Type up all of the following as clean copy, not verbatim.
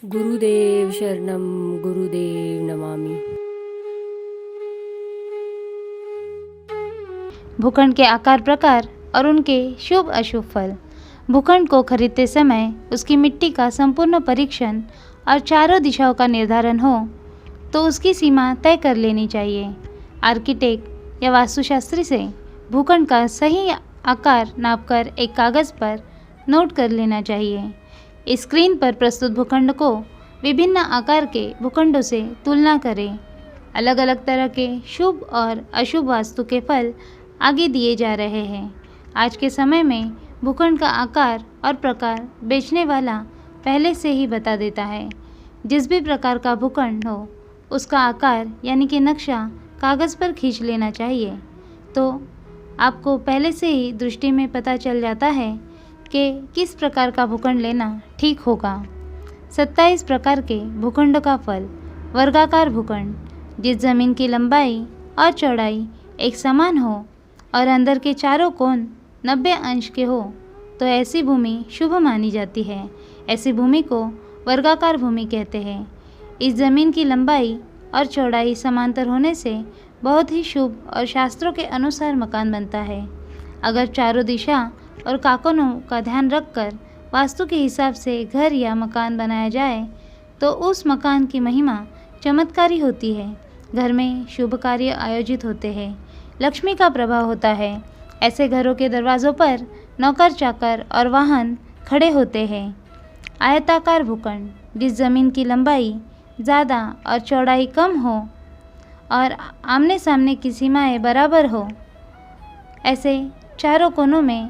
गुरुदेव शरणम गुरुदेव नमामि। भूखंड के आकार प्रकार और उनके शुभ अशुभ फल। भूखंड को खरीदते समय उसकी मिट्टी का संपूर्ण परीक्षण और चारों दिशाओं का निर्धारण हो तो उसकी सीमा तय कर लेनी चाहिए। आर्किटेक्ट या वास्तुशास्त्री से भूखंड का सही आकार नापकर एक कागज़ पर नोट कर लेना चाहिए। स्क्रीन पर प्रस्तुत भूखंड को विभिन्न आकार के भूखंडों से तुलना करें। अलग अलग तरह के शुभ और अशुभ वास्तु के फल आगे दिए जा रहे हैं। आज के समय में भूखंड का आकार और प्रकार बेचने वाला पहले से ही बता देता है। जिस भी प्रकार का भूखंड हो उसका आकार यानी कि नक्शा कागज़ पर खींच लेना चाहिए, तो आपको पहले से ही दृष्टि में पता चल जाता है कि किस प्रकार का भूखंड लेना ठीक होगा। 27 प्रकार के भूखंड का फल। वर्गाकार भूखंड, जिस जमीन की लंबाई और चौड़ाई एक समान हो और अंदर के चारों कोण 90 अंश के हो तो ऐसी भूमि शुभ मानी जाती है। ऐसी भूमि को वर्गाकार भूमि कहते हैं। इस जमीन की लंबाई और चौड़ाई समांतर होने से बहुत ही शुभ और शास्त्रों के अनुसार मकान बनता है। अगर चारों दिशा और काकोनों का ध्यान रखकर वास्तु के हिसाब से घर या मकान बनाया जाए तो उस मकान की महिमा चमत्कारी होती है। घर में शुभ कार्य आयोजित होते हैं, लक्ष्मी का प्रभाव होता है। ऐसे घरों के दरवाज़ों पर नौकर चाकर और वाहन खड़े होते हैं। आयताकार भूखंड, जिस ज़मीन की लंबाई ज़्यादा और चौड़ाई कम हो और आमने सामने की सीमाएं बराबर हो, ऐसे चारों कोनों में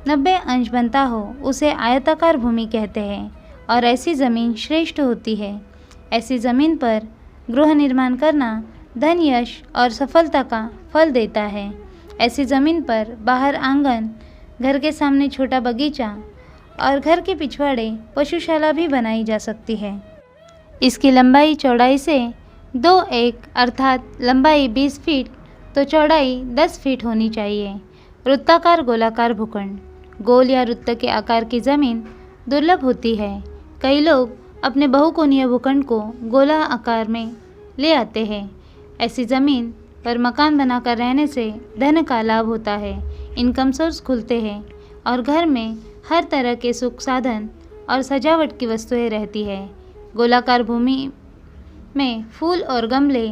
90 अंश बनता हो, उसे आयताकार भूमि कहते हैं और ऐसी ज़मीन श्रेष्ठ होती है। ऐसी ज़मीन पर गृह निर्माण करना धन, यश और सफलता का फल देता है। ऐसी ज़मीन पर बाहर आंगन, घर के सामने छोटा बगीचा और घर के पिछवाड़े पशुशाला भी बनाई जा सकती है। इसकी लंबाई चौड़ाई से 2-1 अर्थात लंबाई 20 फीट तो चौड़ाई 10 फीट होनी चाहिए। वृत्ताकार गोलाकार भूखंड, गोल या वृत्त के आकार की ज़मीन दुर्लभ होती है। कई लोग अपने बहुकोणीय भूखंड को गोला आकार में ले आते हैं। ऐसी ज़मीन पर मकान बनाकर रहने से धन का लाभ होता है, इनकम सोर्स खुलते हैं और घर में हर तरह के सुख साधन और सजावट की वस्तुएं रहती है। गोलाकार भूमि में फूल और गमले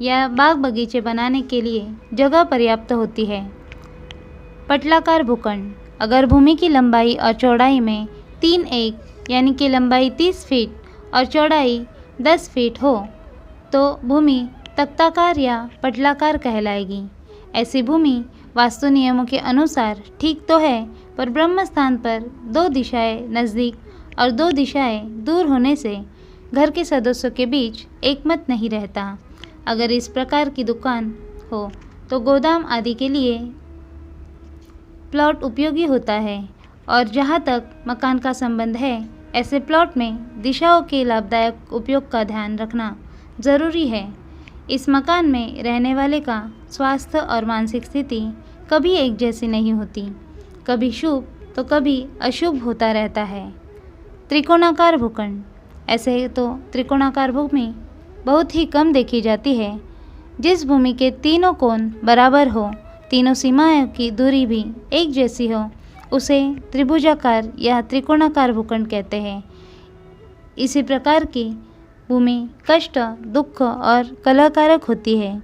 या बाग बगीचे बनाने के लिए जगह पर्याप्त होती है। पटलाकार भूखंड, अगर भूमि की लंबाई और चौड़ाई में 3-1 यानी कि लंबाई 30 फीट और चौड़ाई 10 फीट हो तो भूमि तख्ताकार या पटलाकार कहलाएगी। ऐसी भूमि वास्तु नियमों के अनुसार ठीक तो है, पर ब्रह्म स्थान पर 2 दिशाएं नज़दीक और 2 दिशाएं दूर होने से घर के सदस्यों के बीच एकमत नहीं रहता। अगर इस प्रकार की दुकान हो तो गोदाम आदि के लिए प्लॉट उपयोगी होता है। और जहाँ तक मकान का संबंध है, ऐसे प्लॉट में दिशाओं के लाभदायक उपयोग का ध्यान रखना ज़रूरी है। इस मकान में रहने वाले का स्वास्थ्य और मानसिक स्थिति कभी एक जैसी नहीं होती, कभी शुभ तो कभी अशुभ होता रहता है। त्रिकोणाकार भूखंड, ऐसे तो त्रिकोणाकार भूमि बहुत ही कम देखी जाती है। जिस भूमि के तीनों कोण बराबर हो, तीनों सीमाओं की दूरी भी एक जैसी हो, उसे त्रिभुजाकार या त्रिकोणाकार भूखंड कहते हैं। इसी प्रकार की भूमि कष्ट, दुख और कलहकारक होती है।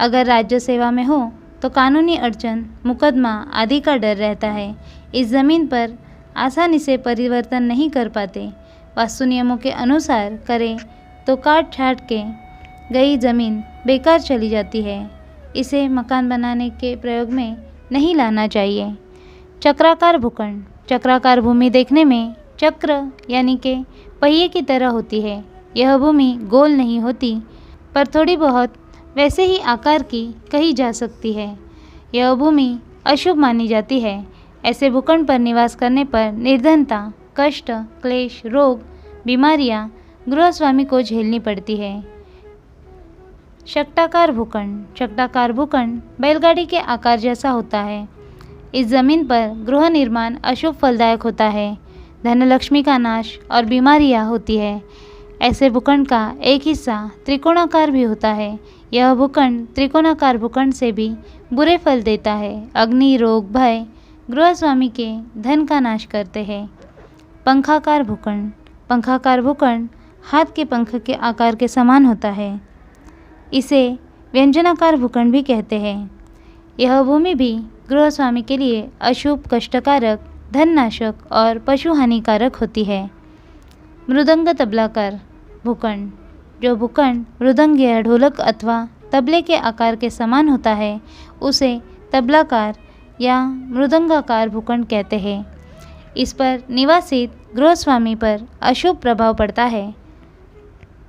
अगर राज्य सेवा में हो तो कानूनी अड़चन, मुकदमा आदि का डर रहता है। इस ज़मीन पर आसानी से परिवर्तन नहीं कर पाते। वास्तु नियमों के अनुसार करें तो काट छाट के गई ज़मीन बेकार चली जाती है। इसे मकान बनाने के प्रयोग में नहीं लाना चाहिए। चक्राकार भूखंड, चक्राकार भूमि देखने में चक्र यानी कि पहिए की तरह होती है। यह भूमि गोल नहीं होती, पर थोड़ी बहुत वैसे ही आकार की कही जा सकती है। यह भूमि अशुभ मानी जाती है। ऐसे भूखंड पर निवास करने पर निर्धनता, कष्ट, क्लेश, रोग, बीमारियां गृहस्वामी को झेलनी पड़ती है। शक्टाकार भूखंड, शक्टाकार भूखंड बैलगाड़ी के आकार जैसा होता है। इस ज़मीन पर गृह निर्माण अशुभ फलदायक होता है। धनलक्ष्मी का नाश और बीमारियां होती है। ऐसे भूखंड का एक हिस्सा त्रिकोणाकार भी होता है। यह भूखंड त्रिकोणाकार भूखंड से भी बुरे फल देता है। अग्नि, रोग, भय गृहस्वामी के धन का नाश करते हैं। पंखाकार भूखंड। पंखाकार भूखंड हाथ के पंख के आकार के समान होता है। इसे व्यंजनाकार भूखंड भी कहते हैं। यह भूमि भी गृहस्वामी के लिए अशुभ, कष्टकारक, धननाशक और पशु हानिकारक होती है। मृदंग तबलाकार भूखंड। जो भूखंड मृदंग या ढोलक अथवा तबले के आकार के समान होता है उसे तबलाकार या मृदंगाकार भूखंड कहते हैं। इस पर निवासित गृहस्वामी पर अशुभ प्रभाव पड़ता है।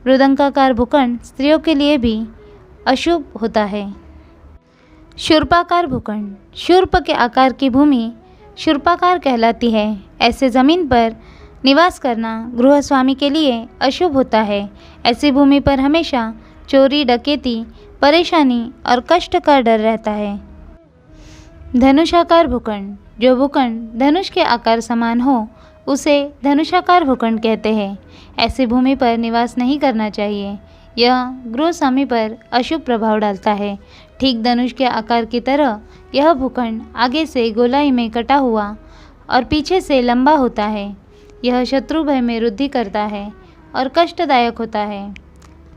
मृदंगाकार भूखंड स्त्रियों के लिए भी अशुभ होता है। शूर्पाकार भूखंड। शूर्प के आकार की भूमि शूर्पाकार कहलाती है। ऐसे ज़मीन पर निवास करना गृहस्वामी के लिए अशुभ होता है। ऐसी भूमि पर हमेशा चोरी, डकैती, परेशानी और कष्ट का डर रहता है। धनुषाकार भूखंड। जो भूखंड धनुष के आकार समान हो उसे धनुषाकार भूखंड कहते हैं। ऐसी भूमि पर निवास नहीं करना चाहिए। यह गृहस्वामी पर अशुभ प्रभाव डालता है। ठीक धनुष के आकार की तरह यह भूखंड आगे से गोलाई में कटा हुआ और पीछे से लंबा होता है। यह शत्रु भय में वृद्धि करता है और कष्टदायक होता है।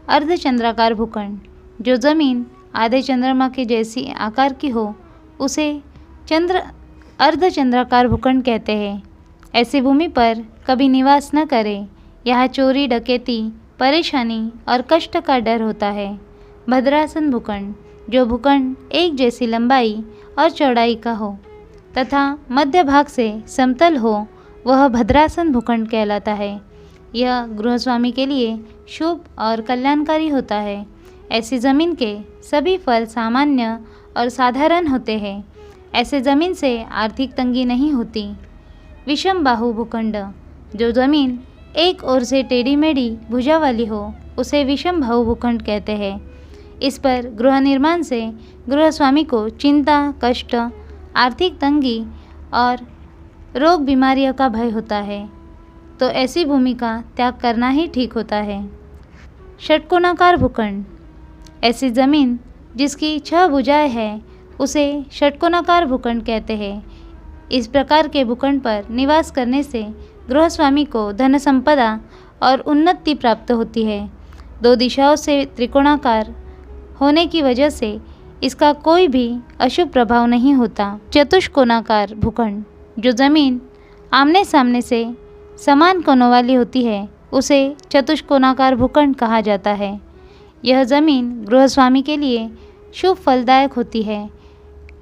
अर्धचंद्राकार भूखंड। जो ज़मीन आधे चंद्रमा के जैसी आकार की हो उसे अर्धचंद्राकार भूखंड कहते हैं। ऐसी भूमि पर कभी निवास न करें। यहाँ चोरी, डकैती, परेशानी और कष्ट का डर होता है। भद्रासन भूखंड। जो भूखंड एक जैसी लंबाई और चौड़ाई का हो तथा मध्य भाग से समतल हो वह भद्रासन भूखंड कहलाता है। यह गृहस्वामी के लिए शुभ और कल्याणकारी होता है। ऐसी ज़मीन के सभी फल सामान्य और साधारण होते हैं। ऐसे ज़मीन से आर्थिक तंगी नहीं होती। विषम बाहु भूखंड। जो ज़मीन एक ओर से टेढ़ी मेढ़ी भुजा वाली हो उसे विषम बाहु भूखंड कहते हैं। इस पर गृह निर्माण से गृहस्वामी को चिंता, कष्ट, आर्थिक तंगी और रोग बीमारियों का भय होता है, तो ऐसी भूमि का त्याग करना ही ठीक होता है। षटकोणाकार भूखंड। ऐसी ज़मीन जिसकी 6 भुजाएं हैं उसे षटकोणाकार भूखंड कहते हैं। इस प्रकार के भूखंड पर निवास करने से गृहस्वामी को धन संपदा और उन्नति प्राप्त होती है। 2 दिशाओं से त्रिकोणाकार होने की वजह से इसका कोई भी अशुभ प्रभाव नहीं होता। चतुष्कोणाकार भूखंड। जो ज़मीन आमने सामने से समान कोनों वाली होती है उसे चतुष्कोणाकार भूखंड कहा जाता है। यह ज़मीन गृहस्वामी के लिए शुभ फलदायक होती है।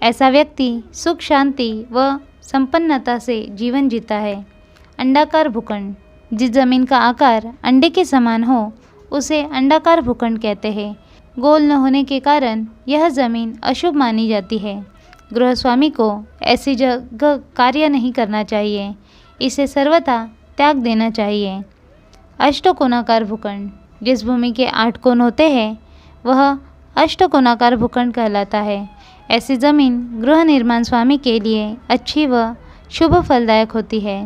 ऐसा व्यक्ति सुख, शांति व संपन्नता से जीवन जीता है। अंडाकार भूखंड। जिस ज़मीन का आकार अंडे के समान हो उसे अंडाकार भूखंड कहते हैं। गोल न होने के कारण यह ज़मीन अशुभ मानी जाती है। गृहस्वामी को ऐसी जगह कार्य नहीं करना चाहिए। इसे सर्वथा त्याग देना चाहिए। अष्टकोणाकार भूखंड। जिस भूमि के 8 कोण होते हैं वह अष्टकोणाकार भूखंड कहलाता है। ऐसी ज़मीन गृह निर्माण स्वामी के लिए अच्छी व शुभ फलदायक होती है।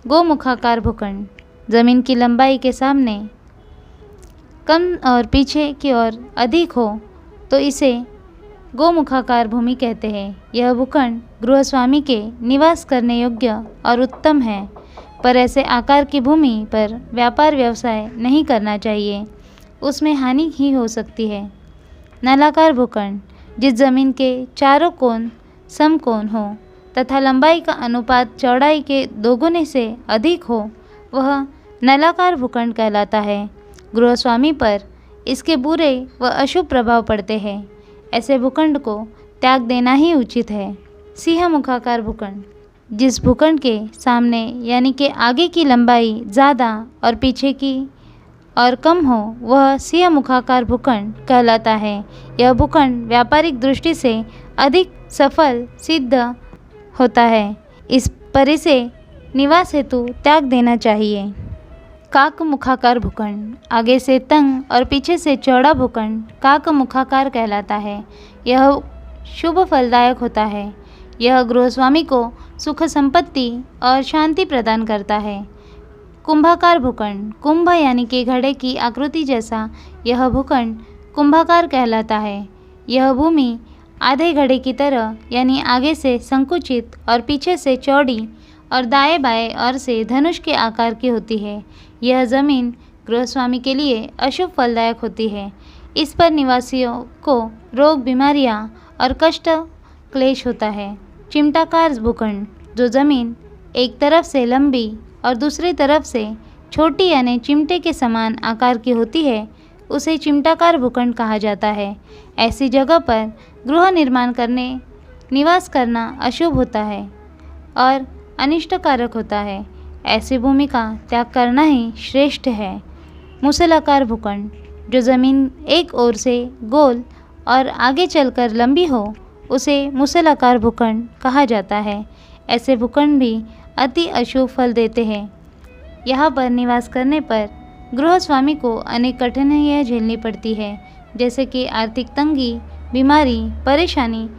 गोमुखाकार भूखंड। ज़मीन की लंबाई के सामने कम और पीछे की ओर अधिक हो तो इसे गोमुखाकार भूमि कहते हैं। यह भूखंड गृहस्वामी के निवास करने योग्य और उत्तम है, पर ऐसे आकार की भूमि पर व्यापार व्यवसाय नहीं करना चाहिए, उसमें हानि ही हो सकती है। नलाकार भूखंड। जिस ज़मीन के चारों कोण समकोण हो तथा लंबाई का अनुपात चौड़ाई के दोगुने से अधिक हो वह नलाकार भूखंड कहलाता है। गृहस्वामी पर इसके बुरे व अशुभ प्रभाव पड़ते हैं। ऐसे भूखंड को त्याग देना ही उचित है। सिंहमुखाकार भूखंड। जिस भूखंड के सामने यानी कि आगे की लंबाई ज़्यादा और पीछे की और कम हो वह सिंहमुखाकार भूखंड कहलाता है। यह भूखंड व्यापारिक दृष्टि से अधिक सफल सिद्ध होता है, इस पर इसे निवास हेतु त्याग देना चाहिए। काकमुखाकार भूखंड। आगे से तंग और पीछे से चौड़ा भूखंड काकमुखाकार कहलाता है। यह शुभ फलदायक होता है। यह गृहस्वामी को सुख, संपत्ति और शांति प्रदान करता है। कुंभाकार भूखंड। कुंभ यानी कि घड़े की आकृति जैसा यह भूखंड कुंभाकार कहलाता है। यह भूमि आधे घड़े की तरह यानी आगे से संकुचित और पीछे से चौड़ी और दाएं बाएं ओर से धनुष के आकार की होती है। यह ज़मीन गृहस्वामी के लिए अशुभ फलदायक होती है। इस पर निवासियों को रोग, बीमारियां और कष्ट क्लेश होता है। चिमटाकार भूखंड, जो ज़मीन एक तरफ से लंबी और दूसरी तरफ से छोटी यानी चिमटे के समान आकार की होती है, उसे चिमटाकार भूखंड कहा जाता है। ऐसी जगह पर गृह निर्माण करने, निवास करना अशुभ होता है और अनिष्टकारक होता है। ऐसी भूमि का त्याग करना ही श्रेष्ठ है। मूसलाकार भूखंड, जो ज़मीन एक ओर से गोल और आगे चलकर लंबी हो, उसे मूसलाकार भूखंड कहा जाता है। ऐसे भूखंड भी अति अशुभ फल देते हैं। यहाँ पर निवास करने पर गृहस्वामी को अनेक कठिनाइयाँ झेलनी पड़ती है, जैसे कि आर्थिक तंगी, बीमारी, परेशानी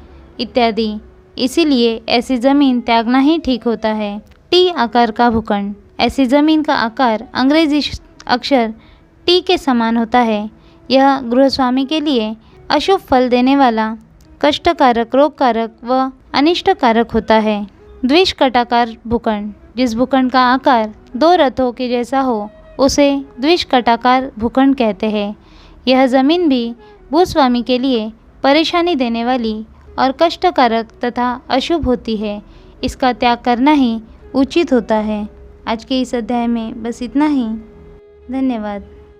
इत्यादि। इसीलिए ऐसी ज़मीन त्यागना ही ठीक होता है। टी आकार का भूखंड, ऐसी ज़मीन का आकार अंग्रेजी अक्षर टी के समान होता है। यह गृहस्वामी के लिए अशुभ फल देने वाला, कष्टकारक, रोगकारक व अनिष्टकारक होता है। द्विषकटाकार भूखंड, जिस भूखंड का आकार दो रथों के जैसा हो, उसे द्विषकटाकार भूखंड कहते हैं। यह ज़मीन भी भूस्वामी के लिए परेशानी देने वाली और कष्टकारक तथा अशुभ होती है। इसका त्याग करना ही उचित होता है। आज के इस अध्याय में बस इतना ही। धन्यवाद।